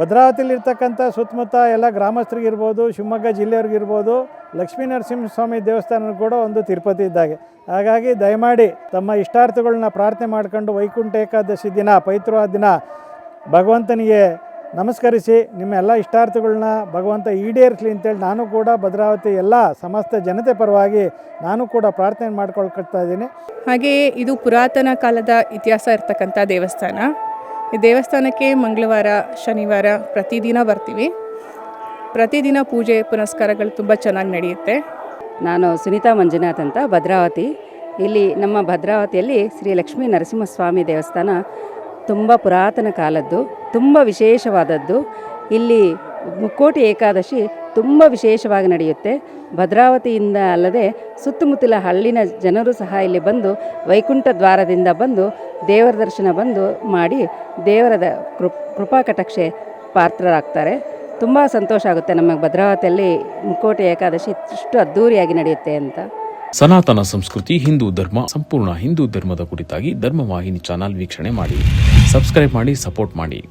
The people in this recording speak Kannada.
ಭದ್ರಾವತಿಲಿರ್ತಕ್ಕಂಥ ಸುತ್ತಮುತ್ತ ಎಲ್ಲ ಗ್ರಾಮಸ್ಥರಿಗಿರ್ಬೋದು, ಶಿವಮೊಗ್ಗ ಜಿಲ್ಲೆಯವ್ರಿಗಿರ್ಬೋದು, ಲಕ್ಷ್ಮೀ ನರಸಿಂಹಸ್ವಾಮಿ ದೇವಸ್ಥಾನ ಕೂಡ ಒಂದು ತಿರುಪತಿ ಇದ್ದಾಗೆ. ಹಾಗಾಗಿ ದಯಮಾಡಿ ತಮ್ಮ ಇಷ್ಟಾರ್ಥಗಳನ್ನ ಪ್ರಾರ್ಥನೆ ಮಾಡ್ಕೊಂಡು ವೈಕುಂಠ ಏಕಾದಶಿ ದಿನ, ಪವಿತ್ರವಾದ ದಿನ ಭಗವಂತನಿಗೆ ನಮಸ್ಕರಿಸಿ ನಿಮ್ಮ ಎಲ್ಲ ಇಷ್ಟಾರ್ಥಗಳನ್ನ ಭಗವಂತ ಈಡೇರಿಸಲಿ ಅಂತೇಳಿ ನಾನು ಕೂಡ ಭದ್ರಾವತಿ ಎಲ್ಲ ಸಮಸ್ತ ಜನತೆ ಪರವಾಗಿ ನಾನು ಕೂಡ ಪ್ರಾರ್ಥನೆ ಮಾಡ್ಕೊಳ್ತಾ ಇದ್ದೀನಿ. ಹಾಗೆಯೇ ಇದು ಪುರಾತನ ಕಾಲದ ಇತಿಹಾಸ ಇರ್ತಕ್ಕಂಥ ದೇವಸ್ಥಾನ. ಈ ದೇವಸ್ಥಾನಕ್ಕೆ ಮಂಗಳವಾರ, ಶನಿವಾರ ಪ್ರತಿದಿನ ಬರ್ತೀವಿ. ಪ್ರತಿದಿನ ಪೂಜೆ ಪುನಸ್ಕಾರಗಳು ತುಂಬ ಚೆನ್ನಾಗಿ ನಡೆಯುತ್ತೆ. ನಾನು ಸುನೀತಾ ಮಂಜುನಾಥ್ ಅಂತ, ಭದ್ರಾವತಿ. ಇಲ್ಲಿ ನಮ್ಮ ಭದ್ರಾವತಿಯಲ್ಲಿ ಶ್ರೀ ಲಕ್ಷ್ಮೀ ನರಸಿಂಹಸ್ವಾಮಿ ದೇವಸ್ಥಾನ ತುಂಬ ಪುರಾತನ ಕಾಲದ್ದು, ತುಂಬ ವಿಶೇಷವಾದದ್ದು. ಇಲ್ಲಿ ಮುಕ್ಕೋಟಿ ಏಕಾದಶಿ ತುಂಬ ವಿಶೇಷವಾಗಿ ನಡೆಯುತ್ತೆ. ಭದ್ರಾವತಿಯಿಂದ ಅಲ್ಲದೆ ಸುತ್ತಮುತ್ತಲ ಹಳ್ಳಿನ ಜನರು ಸಹ ಇಲ್ಲಿ ಬಂದು ವೈಕುಂಠ ದ್ವಾರದಿಂದ ಬಂದು ದೇವರ ದರ್ಶನ ಮಾಡಿ ದೇವರ ಕೃಪಾ ಕಟಾಕ್ಷೆ ಪಾತ್ರರಾಗ್ತಾರೆ. ತುಂಬ ಸಂತೋಷ ಆಗುತ್ತೆ. ನಮ್ಮ ಭದ್ರಾವತಿಯಲ್ಲಿ ಮುಕ್ಕೋಟಿ ಏಕಾದಶಿ ಇಷ್ಟು ಅದ್ಧೂರಿಯಾಗಿ ನಡೆಯುತ್ತೆ ಅಂತ. ಸನಾತನ ಸಂಸ್ಕೃತಿ, ಹಿಂದೂ ಧರ್ಮ, ಸಂಪೂರ್ಣ ಹಿಂದೂ ಧರ್ಮದ ಕುರಿತಾಗಿ ಧರ್ಮವಾಹಿನಿ ಚಾನಲ್ ವೀಕ್ಷಣೆ ಮಾಡಿ, ಸಬ್ಸ್ಕ್ರೈಬ್ ಮಾಡಿ, ಸಪೋರ್ಟ್ ಮಾಡಿ.